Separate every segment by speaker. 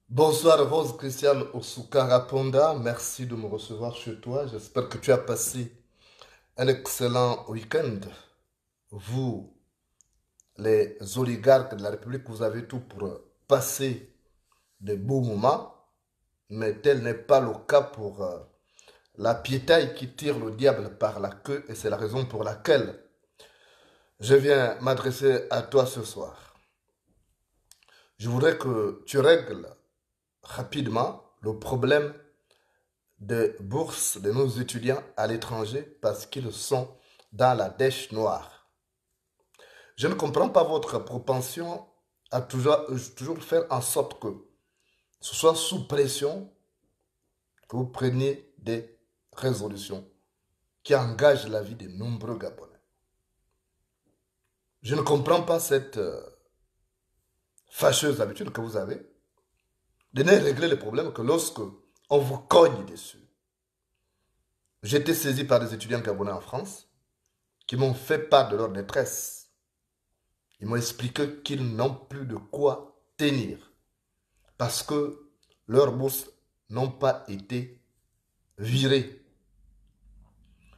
Speaker 1: Bonsoir Rose Christiane Osukaraponda, merci de me recevoir chez toi. J'espère que tu as passé un excellent week-end. Vous, les oligarques de la République, vous avez tout pour passer de beaux moments, mais tel n'est pas le cas pour la piétaille qui tire le diable par la queue, et c'est la raison pour laquelle je viens m'adresser à toi ce soir. Je voudrais que tu règles rapidement le problème de bourse de nos étudiants à l'étranger parce qu'ils sont dans la dèche noire. Je ne comprends pas votre propension à toujours faire en sorte que ce soit sous pression que vous preniez des résolutions qui engagent la vie de nombreux Gabonais. Je ne comprends pas cette fâcheuse habitude que vous avez de ne régler les problèmes que lorsque on vous cogne dessus. J'ai été saisi par des étudiants gabonais en France qui m'ont fait part de leur détresse. Ils m'ont expliqué qu'ils n'ont plus de quoi tenir parce que leurs bourses n'ont pas été virées.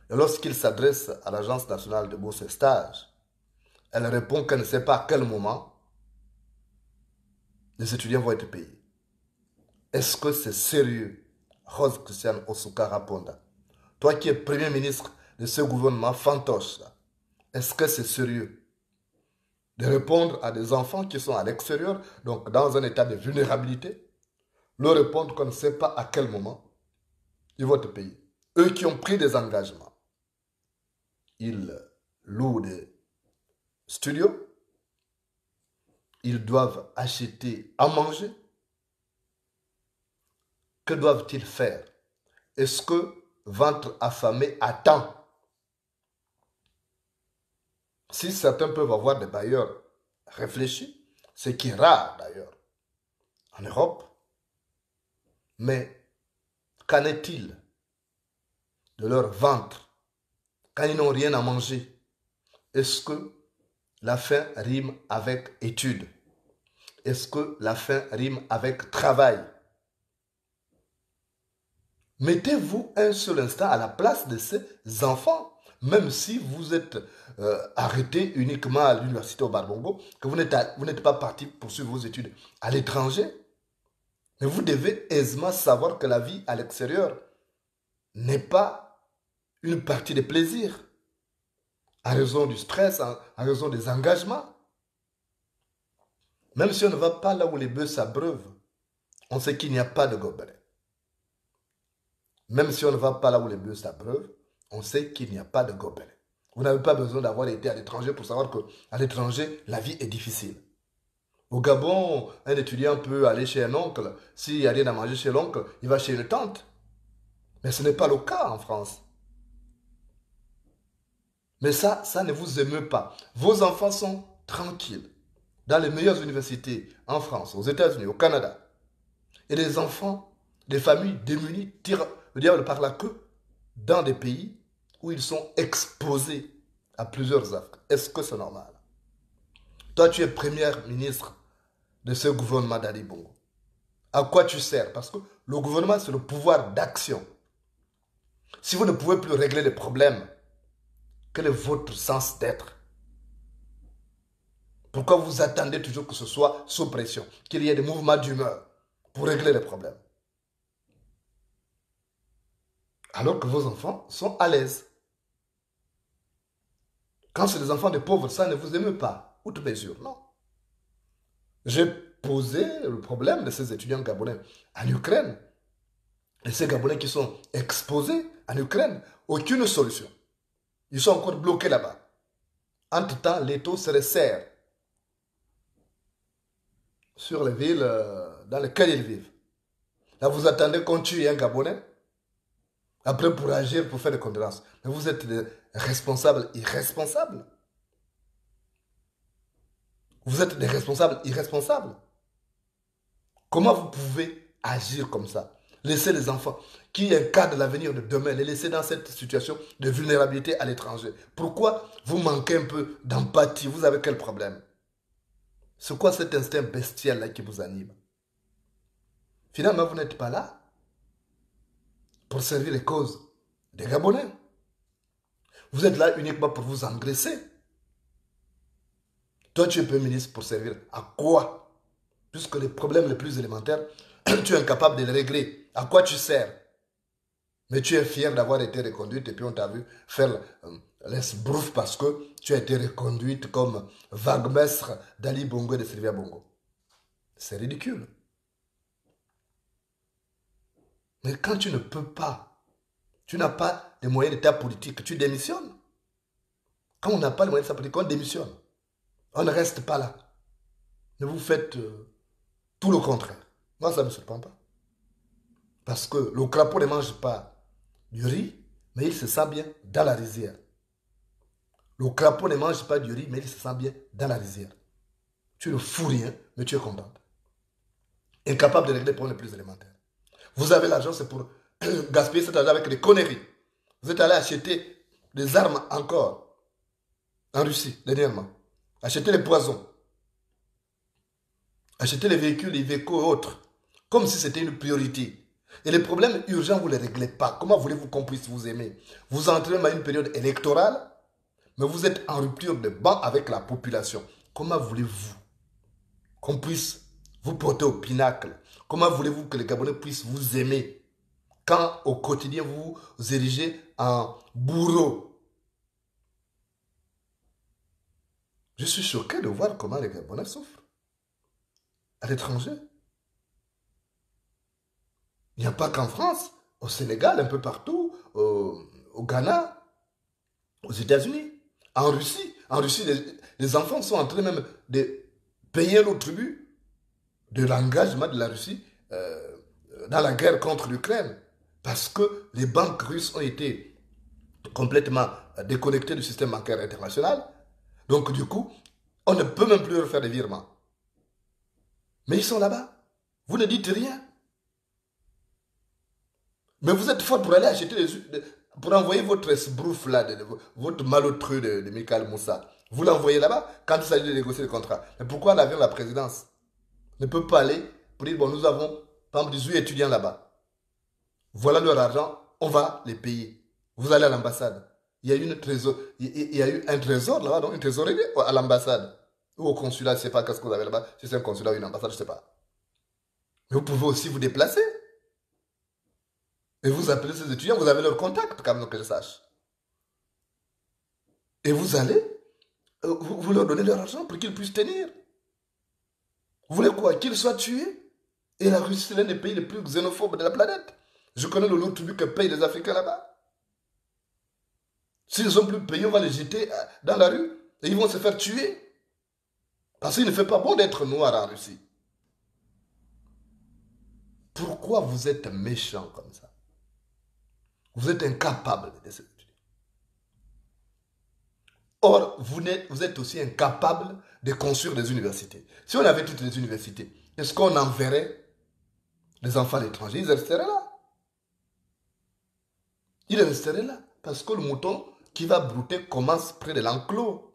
Speaker 1: Et lorsqu'ils s'adressent à l'Agence nationale de bourse et stages, elle répond qu'elle ne sait pas à quel moment les étudiants vont être payés. Est-ce que c'est sérieux, Rose Christiane Osukaraponda? Toi qui es Premier ministre de ce gouvernement fantoche, est-ce que c'est sérieux de répondre à des enfants qui sont à l'extérieur, donc dans un état de vulnérabilité, leur répondre qu'on ne sait pas à quel moment ils vont te payer? Eux qui ont pris des engagements, ils louent des studios, ils doivent acheter à manger. Que doivent-ils faire? Est-ce que ventre affamé attend? Si certains peuvent avoir des bailleurs réfléchis, ce qui est rare d'ailleurs en Europe, Mais qu'en est-il de leur ventre quand ils n'ont rien à manger? Est-ce que la faim rime avec étude? Est-ce que la faim rime avec travail? Mettez-vous un seul instant à la place de ces enfants. Même si vous êtes arrêté uniquement à l'université au Barbongo, que vous n'êtes pas parti poursuivre vos études à l'étranger, mais vous devez aisément savoir que la vie à l'extérieur n'est pas une partie de plaisir, à raison du stress, à raison des engagements. Même si on ne va pas là où les bœufs s'abreuvent, on sait qu'il n'y a pas de gobelets. Même si on ne va pas là où les bœufs s'abreuvent, on sait qu'il n'y a pas de gobelets. Vous n'avez pas besoin d'avoir été à l'étranger pour savoir qu'à l'étranger, la vie est difficile. Au Gabon, un étudiant peut aller chez un oncle. S'il n'y a rien à manger chez l'oncle, il va chez une tante. Mais ce n'est pas le cas en France. Mais ça ne vous émeut pas. Vos enfants sont tranquilles dans les meilleures universités en France, aux États-Unis, au Canada. Et les enfants des familles démunies tirent le diable par la queue dans des pays où ils sont exposés à plusieurs actes. Est-ce que c'est normal? Toi, tu es premier ministre de ce gouvernement d'Ali Bongo. À quoi tu sers? Parce que le gouvernement, c'est le pouvoir d'action. Si vous ne pouvez plus régler les problèmes, quel est votre sens d'être? Pourquoi vous attendez toujours que ce soit sous pression, qu'il y ait des mouvements d'humeur pour régler les problèmes? Alors que vos enfants sont à l'aise. Quand c'est des enfants de pauvres, ça ne vous émeut pas. Outre mesure, non. J'ai posé le problème de ces étudiants gabonais en Ukraine. Et ces Gabonais qui sont exposés en Ukraine, aucune solution. Ils sont encore bloqués là-bas. Entre-temps, l'étau se resserre sur les villes dans lesquelles ils vivent. Là, vous attendez qu'on tue un Gabonais, après pour agir, pour faire des condoléances. Mais vous êtes des responsables irresponsables. Vous êtes des responsables irresponsables. Comment vous pouvez agir comme ça? Laisser les enfants qui encadrent l'avenir de demain, les laisser dans cette situation de vulnérabilité à l'étranger. Pourquoi vous manquez un peu d'empathie? Vous avez quel problème? C'est quoi cet instinct bestial-là qui vous anime? Finalement, vous n'êtes pas là pour servir les causes des Gabonais. Vous êtes là uniquement pour vous engraisser. Toi, tu es Premier ministre pour servir à quoi? Puisque les problèmes les plus élémentaires, tu es incapable de les régler. À quoi tu sers? Mais tu es fier d'avoir été reconduite et puis on t'a vu faire l'esbrouf parce que tu as été reconduite comme vague-mestre d'Ali Bongo et de Sylvia Bongo. C'est ridicule. Mais quand tu ne peux pas, tu n'as pas les moyens d'état politique, tu démissionnes. Quand on n'a pas les moyens d'état politique, on démissionne. On ne reste pas là. Mais vous faites tout le contraire. Moi, ça ne me surprend pas. Parce que le crapaud ne mange pas du riz, mais il se sent bien dans la rizière. Le crapaud ne mange pas du riz, mais il se sent bien dans la rizière. Tu ne fous rien, mais tu es content. Incapable de régler les problèmes les plus élémentaires. Vous avez l'argent, c'est pour gaspiller cet argent avec des conneries. Vous êtes allé acheter des armes encore en Russie, dernièrement. Acheter les poisons. Acheter les véhicules, les véhicules et autres. Comme si c'était une priorité. Et les problèmes urgents, vous ne les réglez pas. Comment voulez-vous qu'on puisse vous aimer? Vous entrez dans une période électorale, mais vous êtes en rupture de banc avec la population. Comment voulez-vous qu'on puisse vous porter au pinacle? Comment voulez-vous que les Gabonais puissent vous aimer quand au quotidien vous vous érigez en bourreau? Je suis choqué de voir comment les Gabonais souffrent à l'étranger. Il n'y a pas qu'en France, au Sénégal, un peu partout, au Ghana, aux États-Unis, en Russie. En Russie, les enfants sont en train même de payer le tribut de l'engagement de la Russie dans la guerre contre l'Ukraine. Parce que les banques russes ont été complètement déconnectées du système bancaire international. Donc du coup, on ne peut même plus faire des virements. Mais ils sont là-bas. Vous ne dites rien. Mais vous êtes fort pour aller acheter pour envoyer votre esbrouf là, votre malotru de Michael Moussa. Vous l'envoyez là-bas quand il s'agit de négocier le contrat. Mais pourquoi l'avion de la présidence ne peut pas aller pour dire, bon, nous avons, par exemple, 18 étudiants là-bas. Voilà leur argent, on va les payer. Vous allez à l'ambassade. Il y a eu il y a eu un trésor là-bas, donc une trésorerie à l'ambassade. Ou au consulat, je ne sais pas qu'est-ce que vous avez là-bas. Si c'est un consulat ou une ambassade, je ne sais pas. Mais vous pouvez aussi vous déplacer. Et vous appelez ces étudiants, vous avez leur contact, quand même, que je sache. Et vous allez, vous leur donnez leur argent pour qu'ils puissent tenir. Vous voulez quoi? Qu'ils soient tués? Et la Russie, c'est l'un des pays les plus xénophobes de la planète. Je connais le lot tribut que payent les Africains là-bas. S'ils ne sont plus payés, on va les jeter dans la rue. Et ils vont se faire tuer. Parce qu'il ne fait pas bon d'être noir en Russie. Pourquoi vous êtes méchant comme ça? Vous êtes incapable de se tuer. Or, vous êtes aussi incapable de construire des universités. Si on avait toutes les universités, est-ce qu'on enverrait les enfants à l'étranger? Ils resteraient là. Ils resteraient là. Parce que le mouton qui va brouter commence près de l'enclos.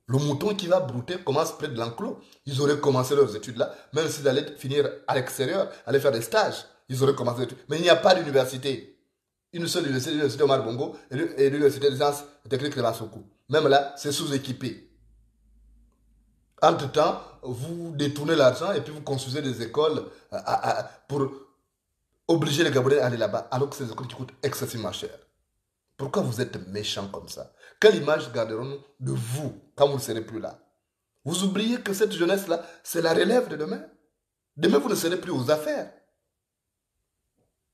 Speaker 1: Le mouton qui va brouter commence près de l'enclos. Ils auraient commencé leurs études là, même s'ils allaient finir à l'extérieur, aller faire des stages. Ils auraient commencé les études. Mais il n'y a pas d'université. Une seule université, l'université Omar Bongo et l'université des sciences techniques de Massoukou. Même là, c'est sous-équipé. Entre-temps, vous détournez l'argent et puis vous construisez des écoles pour obliger les Gabonais à aller là-bas, alors que c'est des écoles qui coûtent excessivement cher. Pourquoi vous êtes méchant comme ça? Quelle image garderons-nous de vous quand vous ne serez plus là? Vous oubliez que cette jeunesse-là, c'est la relève de demain. Demain, vous ne serez plus aux affaires.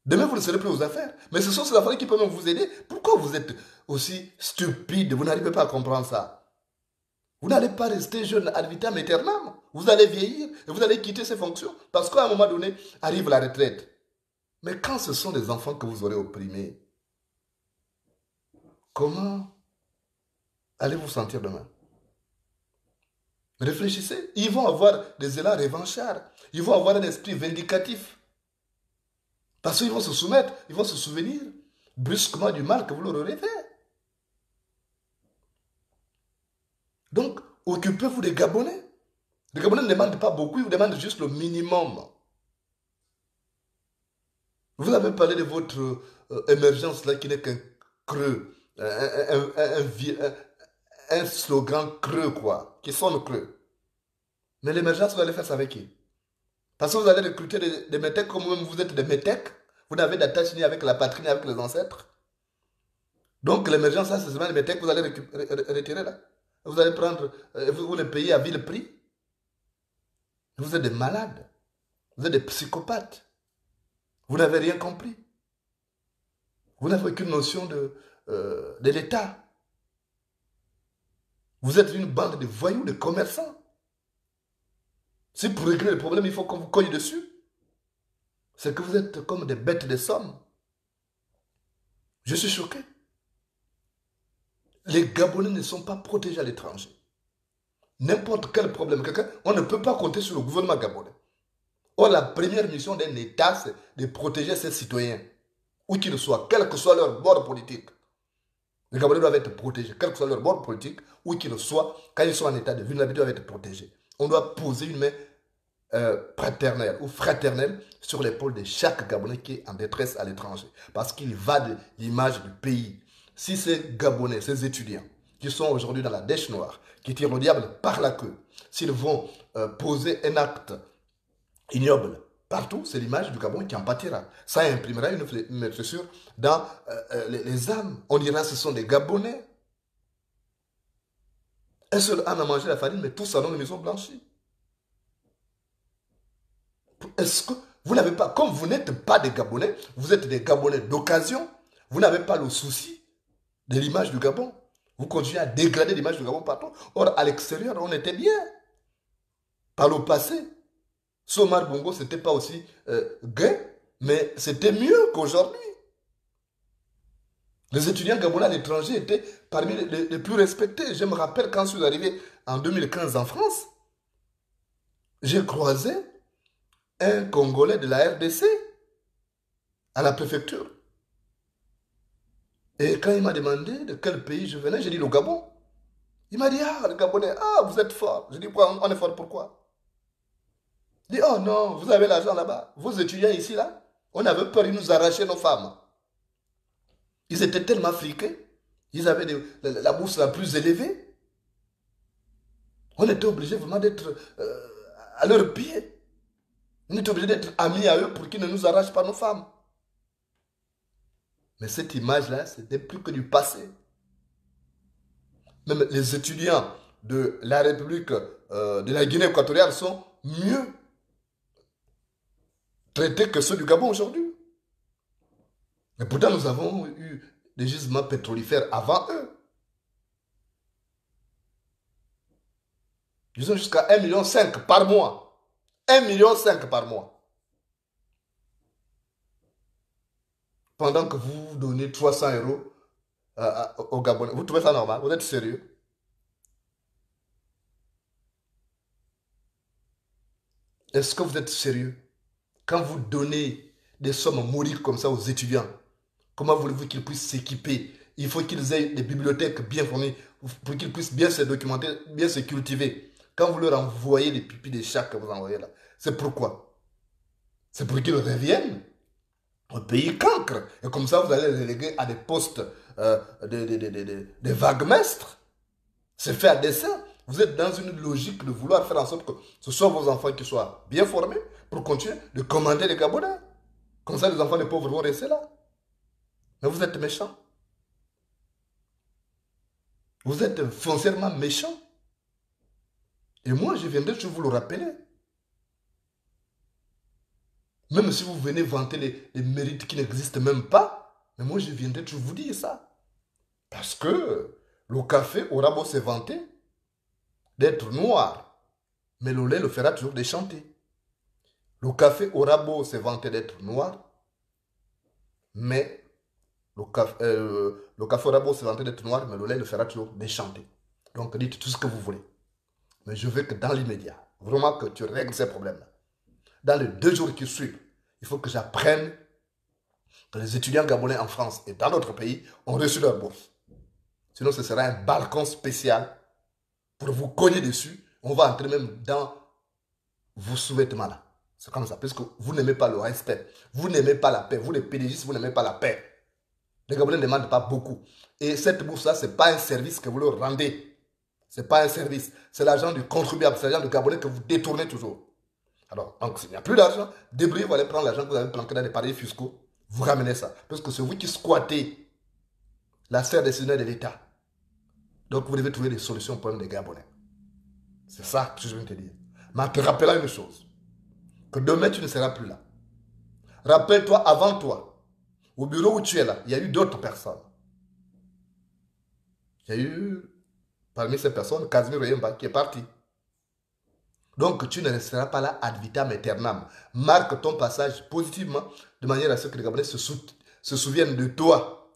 Speaker 1: Demain, vous ne serez plus aux affaires. Mais ce sont ces affaires qui peuvent même vous aider. Pourquoi vous êtes aussi stupide? Vous n'arrivez pas à comprendre ça. Vous n'allez pas rester jeune ad vitam aeternam. Vous allez vieillir et vous allez quitter ces fonctions. Parce qu'à un moment donné, arrive la retraite. Mais quand ce sont des enfants que vous aurez opprimés, comment allez-vous sentir demain? Réfléchissez. Ils vont avoir des élans revanchards. Ils vont avoir un esprit vindicatif. Parce qu'ils vont se soumettre, ils vont se souvenir brusquement du mal que vous leur aurez fait. Donc, occupez-vous des Gabonais. Les Gabonais ne demandent pas beaucoup, ils vous demandent juste le minimum. Vous avez parlé de votre émergence là qui n'est qu'un creux, un slogan creux quoi, qui sonne creux. Mais l'émergence, vous allez faire ça avec qui? Parce que vous allez recruter des métèques comme vous-même, vous êtes des métèques. Vous n'avez d'attache ni avec la patrie ni avec les ancêtres. Donc l'émergence, ça, c'est seulement les métèques que vous allez retirer là. Vous allez prendre, vous les payez à vil prix. Vous êtes des malades. Vous êtes des psychopathes. Vous n'avez rien compris. Vous n'avez aucune notion de l'État. Vous êtes une bande de voyous, de commerçants. Si pour régler le problème, il faut qu'on vous cogne dessus. C'est que vous êtes comme des bêtes de somme. Je suis choqué. Les Gabonais ne sont pas protégés à l'étranger. N'importe quel problème, on ne peut pas compter sur le gouvernement gabonais. Or, la première mission d'un État, c'est de protéger ses citoyens, où qu'ils soient, quel que soit leur bord politique. Les Gabonais doivent être protégés, quel que soit leur bord politique, où qu'ils soient, quand ils sont en état de vulnérabilité, ils doivent être protégés. On doit poser une main paternelle ou fraternelle sur l'épaule de chaque Gabonais qui est en détresse à l'étranger. Parce qu'il va de l'image du pays. Si ces Gabonais, ces étudiants, qui sont aujourd'hui dans la dèche noire, qui tirent le diable par la queue, s'ils vont poser un acte ignoble partout, c'est l'image du Gabon qui en pâtira. Ça imprimera une blessure dans les âmes. On dira que ce sont des Gabonais. Un seul âne a mangé la farine, mais tous en ont une maison blanchie. Est-ce que vous n'avez pas, comme vous n'êtes pas des Gabonais, vous êtes des Gabonais d'occasion, vous n'avez pas le souci de l'image du Gabon. Vous continuez à dégrader l'image du Gabon partout. Or, à l'extérieur, on était bien. Par le passé, Omar Bongo, ce n'était pas aussi gai, mais c'était mieux qu'aujourd'hui. Les étudiants gabonais à l'étranger étaient parmi les plus respectés. Je me rappelle quand je suis arrivé en 2015 en France, j'ai croisé un Congolais de la RDC à la préfecture. Et quand il m'a demandé de quel pays je venais, j'ai dit le Gabon. Il m'a dit, ah, le Gabonais, ah, vous êtes fort. Je dis, on est fort pourquoi? Il dit, oh non, vous avez l'argent là-bas. Vos étudiants ici, là, on avait peur, ils nous arrachaient nos femmes. Ils étaient tellement friqués. Ils avaient la bourse la plus élevée. On était obligé vraiment d'être à leurs pieds. On était obligé d'être amis à eux pour qu'ils ne nous arrachent pas nos femmes. Mais cette image-là, c'était plus que du passé. Même les étudiants de la République de la Guinée équatoriale sont mieux traités que ceux du Gabon aujourd'hui. Et pourtant, nous avons eu des gisements pétrolifères avant eux. Ils ont jusqu'à 1,5 million par mois. 1,5 million par mois. Pendant que vous donnez 300 euros au Gabonais. Vous trouvez ça normal? Vous êtes sérieux? Est-ce que vous êtes sérieux? Quand vous donnez des sommes modiques comme ça aux étudiants, comment voulez-vous qu'ils puissent s'équiper? Il faut qu'ils aient des bibliothèques bien fournies pour qu'ils puissent bien se documenter, bien se cultiver. Quand vous leur envoyez les pipis des chats que vous envoyez là, c'est pourquoi? C'est pour qu'ils reviennent au pays cancre. Et comme ça, vous allez les reléguer à des postes de vaguemestres. C'est fait à dessein. Vous êtes dans une logique de vouloir faire en sorte que ce soit vos enfants qui soient bien formés pour continuer de commander les Gabonais. Comme ça, les enfants des pauvres vont rester là. Mais vous êtes méchants. Vous êtes foncièrement méchants. Et moi, je viendrai toujours vous le rappeler. Même si vous venez vanter les mérites qui n'existent même pas, mais moi, je viendrai toujours vous dire ça. Parce que le café aura beau se vanter d'être noir, mais le lait le fera toujours déchanter. Le café aura beau se vanter d'être noir, mais le café aura beau se vanter d'être noir, mais le lait le fera toujours déchanter. Donc dites tout ce que vous voulez. Mais je veux que dans l'immédiat, vraiment que tu règles ces problèmes-là. Dans les 2 jours qui suivent, il faut que j'apprenne que les étudiants gabonais en France et dans d'autres pays ont reçu leur bourse. Sinon, ce sera un balcon spécial pour vous cogner dessus. On va entrer même dans vos sous-vêtements là. C'est comme ça, parce que vous n'aimez pas le respect. Vous n'aimez pas la paix. Vous, les pédégistes, vous n'aimez pas la paix. Les Gabonais ne demandent pas beaucoup. Et cette bourse-là, ce n'est pas un service que vous leur rendez. Ce n'est pas un service. C'est l'argent du contribuable, c'est l'argent du Gabonais que vous détournez toujours. Alors, donc, s'il n'y a plus d'argent, débrouillez, vous allez prendre l'argent que vous avez planqué dans les paradis fiscaux. Vous ramenez ça. Parce que c'est vous qui squattez la sphère décisionnelle de l'État. Donc, vous devez trouver des solutions au problème des Gabonais. C'est ça que je viens de te dire. Mais en te rappelant une chose, que demain, tu ne seras plus là. Rappelle-toi, avant toi, au bureau où tu es là, il y a eu d'autres personnes. Il y a eu, parmi ces personnes, Casimir Oyemba qui est parti. Donc, tu ne resteras pas là ad vitam aeternam. Marque ton passage positivement, de manière à ce que les Gabonais se souviennent de toi.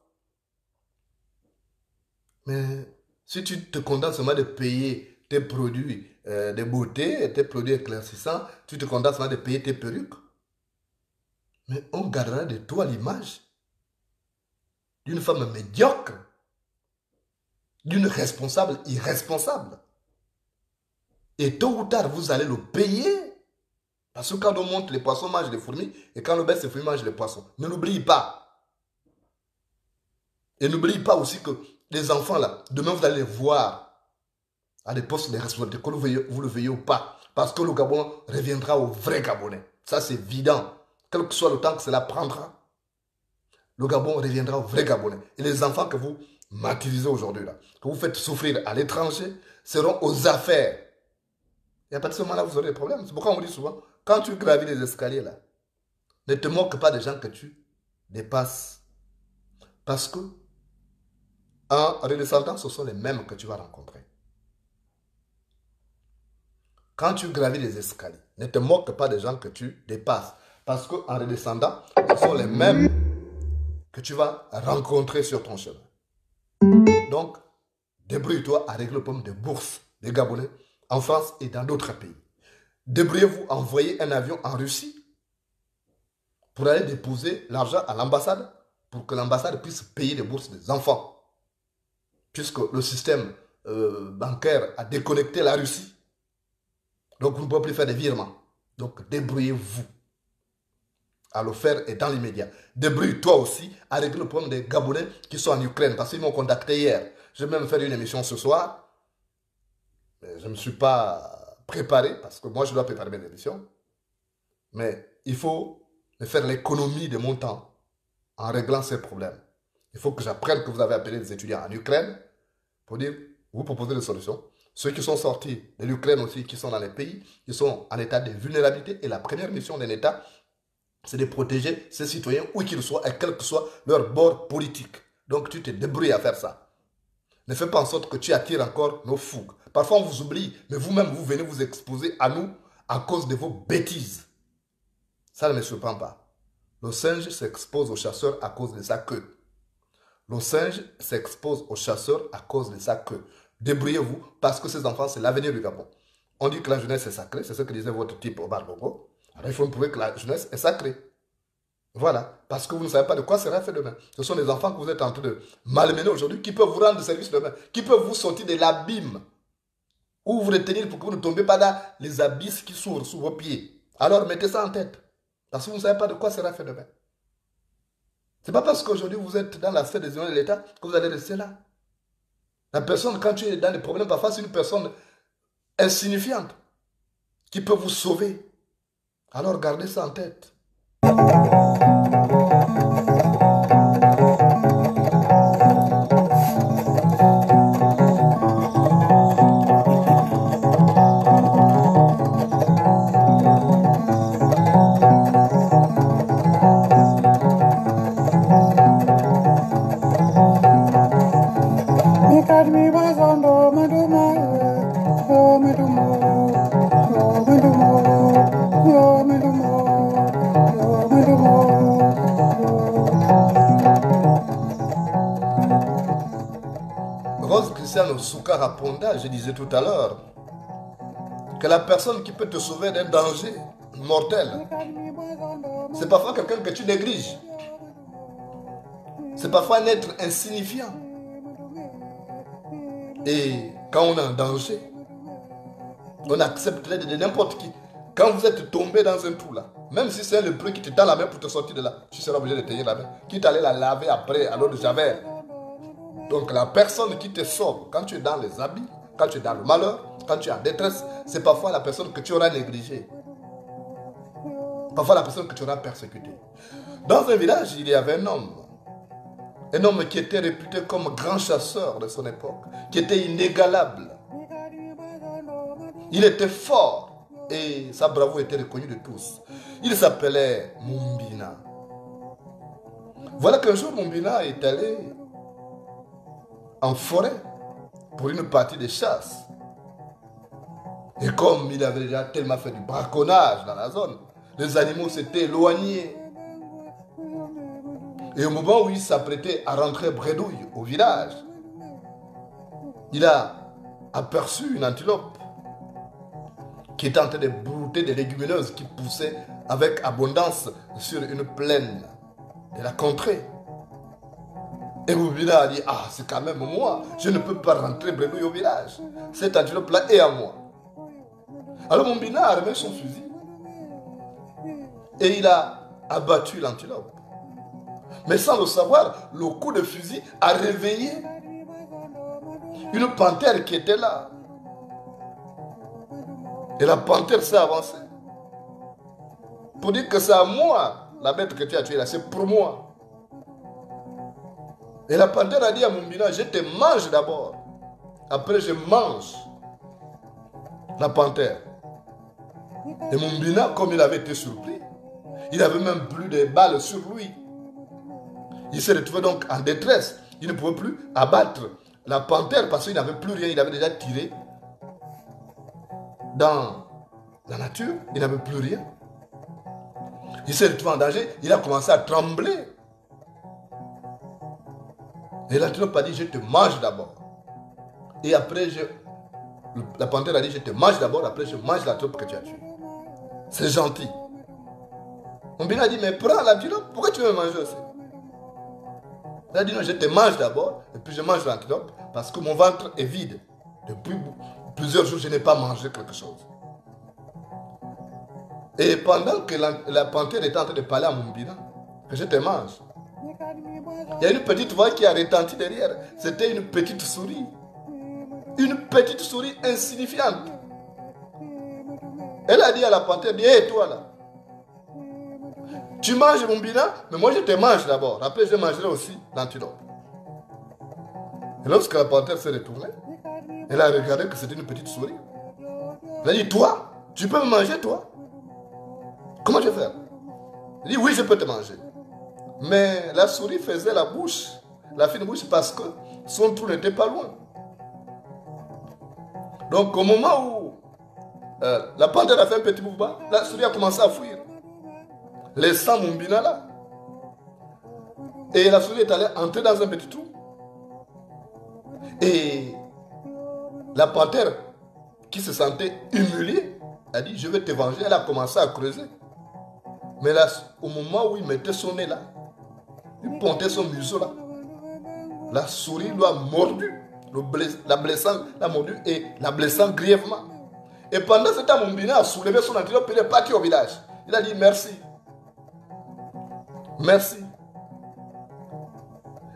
Speaker 1: Mais si tu te contentes seulement de payer tes produits de beauté, tes produits éclaircissants, tu te contentes seulement de payer tes perruques, mais on gardera de toi l'image d'une femme médiocre, d'une responsable irresponsable. Et tôt ou tard, vous allez le payer. Parce que quand on monte, les poissons mangent les fourmis, et quand on baisse, les fourmis mangent les poissons. Ne l'oublie pas. Et n'oublie pas aussi que les enfants, là, demain, vous allez les voir à des postes de responsabilité, que vous le veuillez ou pas. Parce que le Gabon reviendra au vrai Gabonais. Ça, c'est évident. Quel que soit le temps que cela prendra, le Gabon reviendra au vrai Gabonais. Et les enfants que vous martyrisez aujourd'hui, là, que vous faites souffrir à l'étranger, seront aux affaires. Il n'y a pas de ce moment-là, vous aurez des problèmes. C'est pourquoi on dit souvent, quand tu gravis les escaliers, là, ne te moque pas des gens que tu dépasses. Parce que, en redescendant, ce sont les mêmes que tu vas rencontrer. Quand tu gravis les escaliers, ne te moque pas des gens que tu dépasses. Parce qu'en redescendant, ce sont les mêmes que tu vas rencontrer sur ton chemin. Donc, débrouille-toi à régler le problème des bourses des Gabonais en France et dans d'autres pays. Débrouillez-vous à envoyer un avion en Russie pour aller déposer l'argent à l'ambassade, pour que l'ambassade puisse payer les bourses des enfants. Puisque le système bancaire a déconnecté la Russie. Donc vous ne pouvez plus faire des virements. Donc débrouillez-vous à le faire et dans l'immédiat. Débrouille-toi aussi à régler le problème des Gabonais qui sont en Ukraine. Parce qu'ils m'ont contacté hier. Je vais même faire une émission ce soir. Mais je ne me suis pas préparé parce que moi je dois préparer mes émissions. Mais il faut faire l'économie de mon temps en réglant ces problèmes. Il faut que j'apprenne que vous avez appelé des étudiants en Ukraine pour dire, vous proposez des solutions. Ceux qui sont sortis de l'Ukraine aussi, qui sont dans les pays, qui sont en état de vulnérabilité. Et la première mission d'un État, c'est de protéger ses citoyens, où qu'ils soient, et quel que soit leur bord politique. Donc tu te débrouilles à faire ça. Ne fais pas en sorte que tu attires encore nos fougues. Parfois on vous oublie, mais vous-même, vous venez vous exposer à nous à cause de vos bêtises. Ça ne me surprend pas. Le singe s'expose au chasseur à cause de sa queue. Le singe s'expose au chasseur à cause de sa queue. Débrouillez-vous, parce que ces enfants, c'est l'avenir du Gabon. On dit que la jeunesse est sacrée, c'est ce que disait votre type au Barbogo. Alors il faut me prouver que la jeunesse est sacrée. Voilà, parce que vous ne savez pas de quoi sera fait demain. Ce sont des enfants que vous êtes en train de malmener aujourd'hui, qui peuvent vous rendre service demain, qui peuvent vous sortir de l'abîme, ou vous retenir pour que vous ne tombiez pas dans les abysses qui s'ouvrent sous vos pieds. Alors mettez ça en tête, parce que vous ne savez pas de quoi sera fait demain. Ce n'est pas parce qu'aujourd'hui vous êtes dans la sphère des unions de l'État que vous allez rester là. La personne, quand tu es dans des problèmes, parfois c'est une personne insignifiante qui peut vous sauver. Alors gardez ça en tête. Rose Christiane Soukara Ponda, je disais tout à l'heure, que la personne qui peut te sauver d'un danger mortel, c'est parfois quelqu'un que tu négliges. C'est parfois un être insignifiant. Et quand on est en danger, on accepte l'aide de n'importe qui. Quand vous êtes tombé dans un trou là, même si c'est un lépreux qui te tend la main pour te sortir de là, tu seras obligé de tenir la main. Quitte à aller la laver après à l'eau de Javel. Donc la personne qui te sauve, quand tu es dans les habits, quand tu es dans le malheur, quand tu es en détresse, c'est parfois la personne que tu auras négligée. Parfois la personne que tu auras persécutée. Dans un village, il y avait un homme qui était réputé comme grand chasseur de son époque, qui était inégalable. Il était fort et sa bravoure était reconnue de tous. Il s'appelait Mumbina. Voilà qu'un jour Mumbina est allé en forêt pour une partie de chasse. Et comme il avait déjà tellement fait du braconnage dans la zone, les animaux s'étaient éloignés. Et au moment où il s'apprêtait à rentrer bredouille au village, il a aperçu une antilope qui était en train de brouter des légumineuses qui poussaient avec abondance sur une plaine de la contrée. Et Moubina a dit, ah, c'est quand même moi, je ne peux pas rentrer bredouille au village. Cette antilope-là est à moi. Alors Moubina a remis son fusil et il a abattu l'antilope. Mais sans le savoir, le coup de fusil a réveillé une panthère qui était là. Et la panthère s'est avancée pour dire que c'est à moi, la bête que tu as tuée là, c'est pour moi. Et la panthère a dit à Mumbina, je te mange d'abord. Après, je mange la panthère. Et Mumbina, comme il avait été surpris, il avait même plus de balles sur lui. Il s'est retrouvé donc en détresse. Il ne pouvait plus abattre la panthère parce qu'il n'avait plus rien. Il avait déjà tiré dans la nature. Il n'avait plus rien. Il s'est retrouvé en danger. Il a commencé à trembler. Et l'antilope a dit, je te mange d'abord. Et après, la panthère a dit, je te mange d'abord. Après, je mange l'antilope que tu as tuée. C'est gentil. Mumbina a dit, mais prends l'antilope, pourquoi tu veux manger aussi? Il a dit, non, je te mange d'abord, et puis je mange l'antilope, parce que mon ventre est vide. Depuis plusieurs jours, je n'ai pas mangé quelque chose. Et pendant que la panthère était en train de parler à Mumbina, que je te mange, il y a une petite voix qui a retenti derrière. C'était une petite souris. Une petite souris insignifiante. Elle a dit à la panthère, hé toi là, tu manges Mumbina, mais moi je te mange d'abord. Après je mangerai aussi l'antilope. Et lorsque la panthère s'est retournée, elle a regardé que c'était une petite souris. Elle a dit, toi, tu peux me manger toi? Comment je vais faire? Elle dit, oui, je peux te manger. Mais la souris faisait la bouche, la fine bouche, parce que son trou n'était pas loin. Donc au moment où la panthère a fait un petit mouvement, la souris a commencé à fuir, laissant Mumbina là. Et la souris est allée entrer dans un petit trou. Et la panthère, qui se sentait humiliée, a dit, je vais te venger. Elle a commencé à creuser. Mais là, au moment où il mettait son nez là, il pointait son museau là, la souris lui a mordu, la blessant, l'a mordu et la blessant grièvement. Et pendant ce temps, Mumbina a soulevé son antilope et il est parti au village. Il a dit merci. Merci.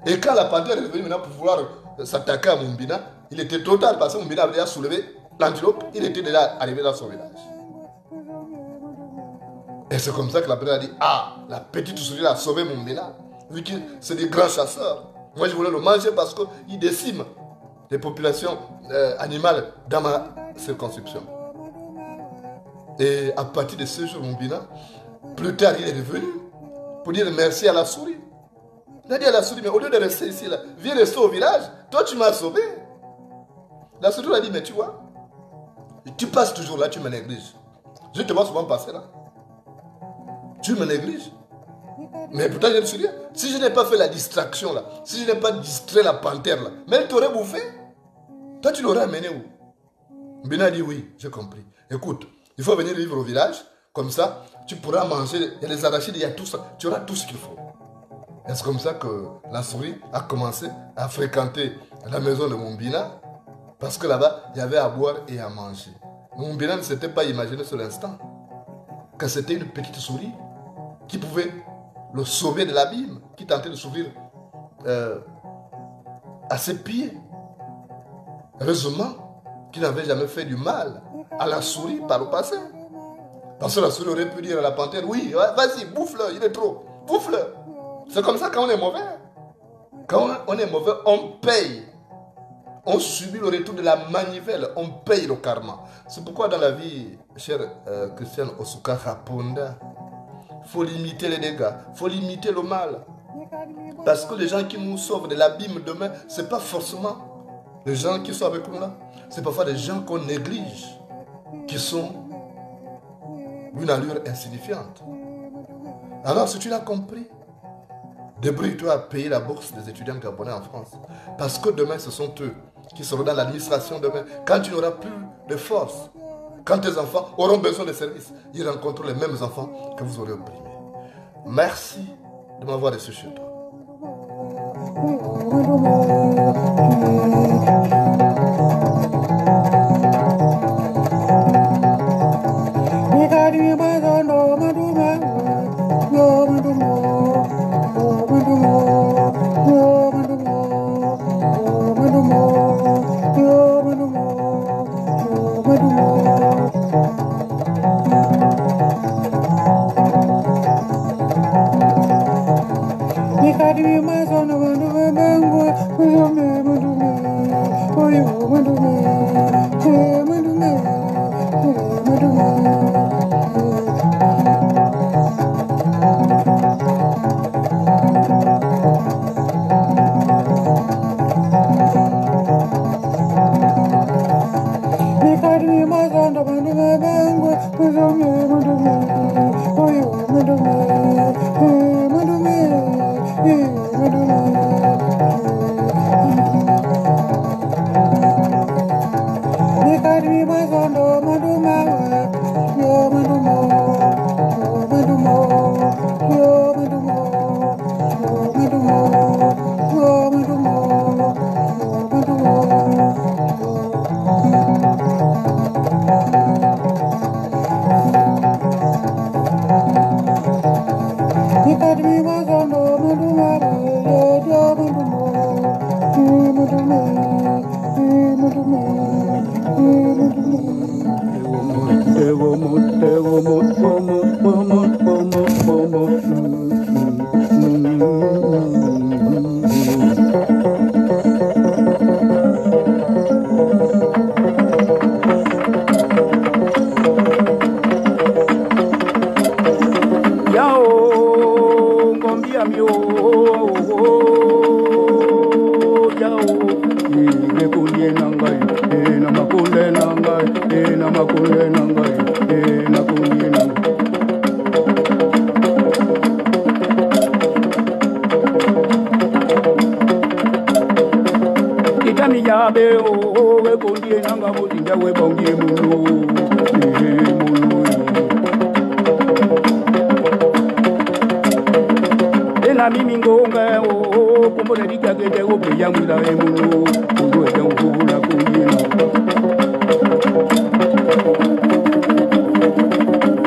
Speaker 1: Et quand la panthère est revenue maintenant pour vouloir s'attaquer à Mumbina, il était trop tard parce que Mumbina avait déjà soulevé l'antilope, il était déjà arrivé dans son village. Et c'est comme ça que la panthère a dit, ah, la petite souris a sauvé Mumbina, vu que c'est des grands chasseurs. Moi je voulais le manger parce qu'il décime les populations animales dans ma circonscription. Et à partir de ce jour, Mumbina, plus tard il est revenu pour dire merci à la souris. Il a dit à la souris, mais au lieu de rester ici, là, viens rester au village, toi tu m'as sauvé. La souris lui a dit, mais tu vois, tu passes toujours là, tu me négliges. Je te vois souvent passer là. Tu me négliges. Mais pourtant je ne suis rien. Si je n'ai pas fait la distraction là, si je n'ai pas distrait la panthère là, mais elle t'aurait bouffé. Toi tu l'aurais amené où? Bina a dit oui, j'ai compris. Écoute, il faut venir vivre au village, comme ça, tu pourras manger, il y a les arachides, il y a tout ça, tu auras tout ce qu'il faut. Et c'est comme ça que la souris a commencé à fréquenter la maison de Mumbina, parce que là-bas, il y avait à boire et à manger. Mumbina ne s'était pas imaginé sur l'instant que c'était une petite souris qui pouvait le sauver de l'abîme, qui tentait de s'ouvrir à ses pieds. Heureusement qu'il n'avait jamais fait du mal à la souris par le passé. Parce que la souris aurait pu dire à la panthère, oui, vas-y, bouffe-le, il est trop, bouffe-le. C'est comme ça quand on est mauvais. Quand on est mauvais, on paye. On subit le retour de la manivelle, on paye le karma. C'est pourquoi dans la vie, cher Christian Osuka Raponda, il faut limiter les dégâts, il faut limiter le mal. Parce que les gens qui nous sauvent de l'abîme demain, ce n'est pas forcément les gens qui sont avec nous là. C'est parfois des gens qu'on néglige, qui sont d'une allure insignifiante. Alors si tu l'as compris, débrouille-toi à payer la bourse des étudiants gabonais en France. Parce que demain, ce sont eux qui seront dans l'administration demain. Quand tu n'auras plus de force, quand tes enfants auront besoin de services, ils rencontreront les mêmes enfants que vous aurez opprimés. Merci de m'avoir reçu chez toi.
Speaker 2: Yo, Yamio, Yao, Nekuni Nangai, Namakule Nangai, Namakule Nangai, Nakuni Nangai. Itami Yabe, Wekundi Nanga, Mutinga, Webongi Mulu, Mulu. Na mimi ngonga o kumbe ndika gede o bya mwila emunu ndo ya ngula kuyina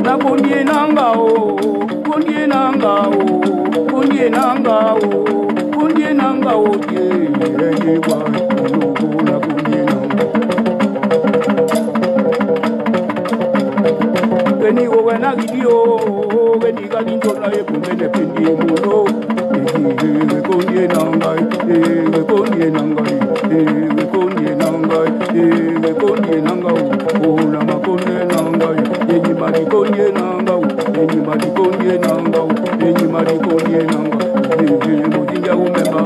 Speaker 2: na kundie nanga o kundie nanga o kundie nanga o kundie nanga o ye wa ngula kuyina Veni o wena gidio veni galinjo na e kumbe ne pendi mulo Wekonye nangai, wekonye nangai, wekonye nangai, wekonye nangai, ona makonye nangai, yenyi marikonye nangai, yenyi marikonye nangai, yenyi marikonye nangai, mutinja umema.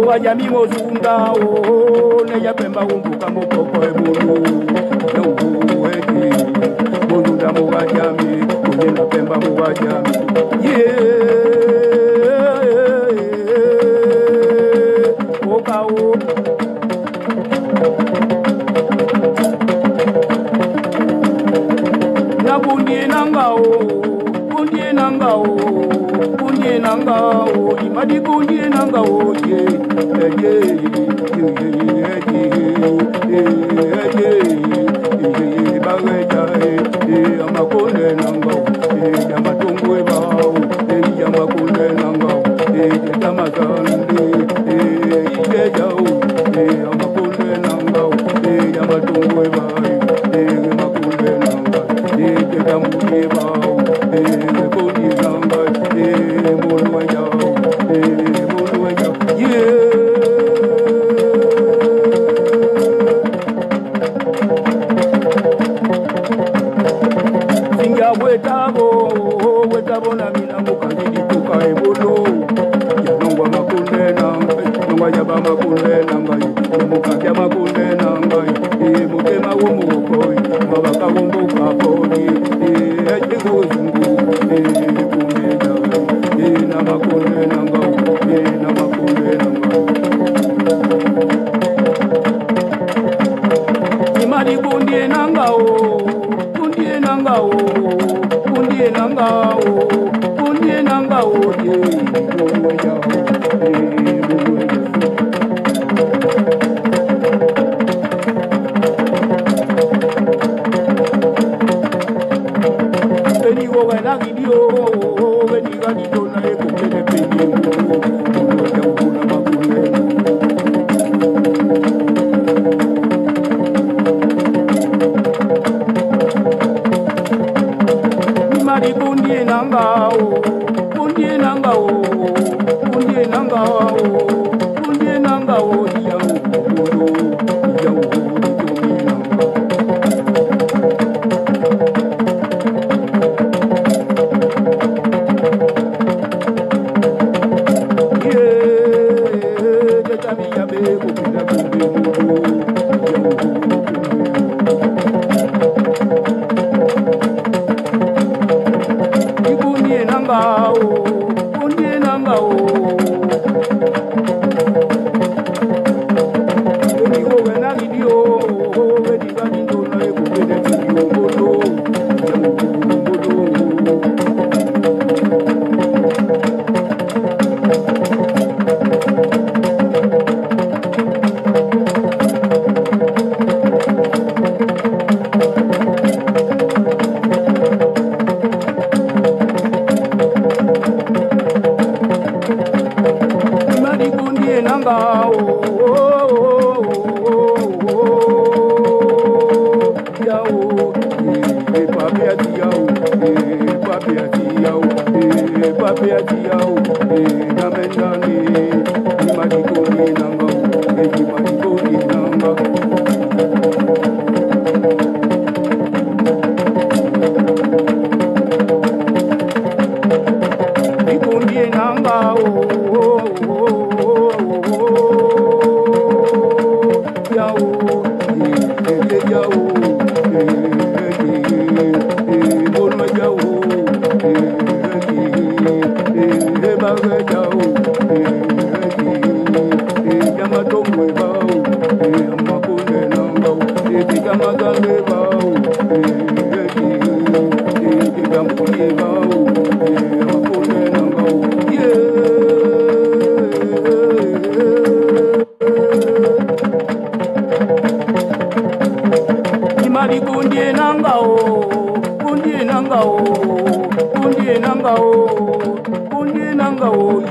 Speaker 2: Wajami mozunda o, ne ya pemba umbuka mopoko e mulu. Muzunda muwajami, kujena pemba muwajami. Oka o. Na bunye nanga o, bunye nanga o, bunye nanga o, imadi bunye nanga o, Amakonde nangau, Yamatungwe bau, Yamakonde nangau, Yamakande, Ijau, Amakonde nangau, Yamatungwe bau, Yamakonde nangau, Yamuye bau, Koni nangau, Molo yau, Molo yau, Wetabo na mina mukandidi kuka ebolo Yanongwa makunde nangai, nongwa yaba makunde nangai Mukakya makunde nangai, mutema wumukoi Mabaka wumbuka poni, ejingu zungu Kumbe jai, na makunde nangai, na makunde nangai Imadi kundie nangao, kundie nangao Kundie nangao, kundie nangao, Veni go wena gidio, veni gidio na e kumbe pendi mulo, ya ukuna makunde. Mari kundie nangao, kundie nangao, kundie nangao, kundie nangao, yau Kundie nangao,